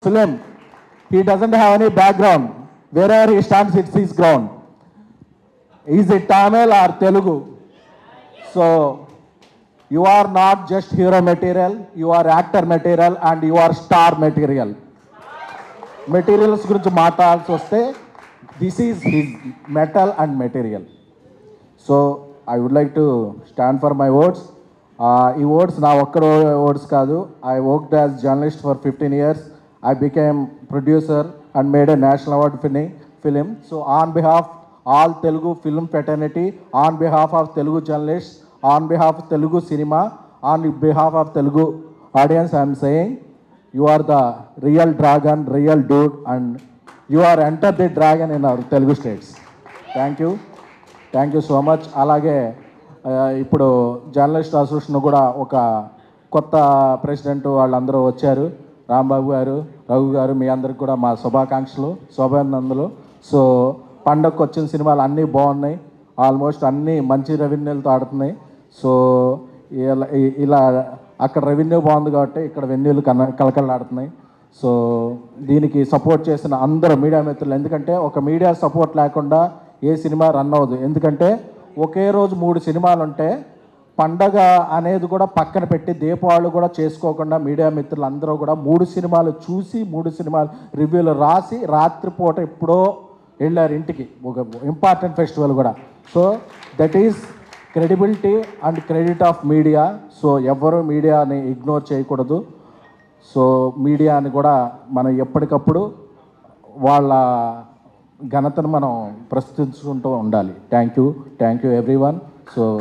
film. He doesn't have any background. Wherever he stands, it's his ground. Is it Tamil or Telugu? So, you are not just hero material, you are actor material and you are star material. Materials గురించి మాట్లాడాల్సి వస్తే this is his metal and material. So, I would like to stand for my words. ఈ words నా ఒక్క words కాదు. I worked as journalist for 15 years. I became producer and made a national award winning film. So on behalf all Telugu film fraternity, on behalf of Telugu journalists, on behalf of Telugu cinema, on behalf of Telugu audience, I am saying you are the real dragon, real dude, and you are enter the dragon in our Telugu states. Thank you so much. అలాగే ఇప్పుడు journalist association కూడా ఒక కొత్త president వాళ్ళందరూ వచ్చారు. రాంబాబు గారు, రఘు గారు, మీ అందరికి కూడా మా శుభాకాంక్షలు, శుభానందనలు. సో పండగకు వచ్చిన సినిమాలు అన్నీ బాగున్నాయి, ఆల్మోస్ట్ అన్నీ మంచి రెవెన్యూలతో ఆడుతున్నాయి. సో ఇలా అక్కడ రెవెన్యూ బాగుంది కాబట్టి ఇక్కడ వెన్యూలు కలకలాడుతున్నాయి. సో దీనికి సపోర్ట్ చేసిన అందరూ మీడియా మిత్రులు, ఎందుకంటే ఒక మీడియా సపోర్ట్ లేకుండా ఏ సినిమా రన్ అవ్వదు. ఎందుకంటే ఒకే రోజు 3 సినిమాలు ఉంటే పండగ అనేది కూడా పక్కన పెట్టి దీపావళి కూడా చేసుకోకుండా మీడియా మిత్రులు అందరూ కూడా 3 సినిమాలు చూసి 3 సినిమాలు రివ్యూలు రాసి రాత్రిపూట ఎప్పుడో వెళ్ళారు ఇంటికి, ఒక ఇంపార్టెంట్ ఫెస్టివల్ కూడా. So that is credibility and credit of media. So ఎవరు మీడియాని ఇగ్నోర్ చేయకూడదు. సో మీడియాని కూడా మనం ఎప్పటికప్పుడు వాళ్ళ ఘనతను మనం ప్రస్తుతించుకుంటూ ఉండాలి. Thank you everyone. సో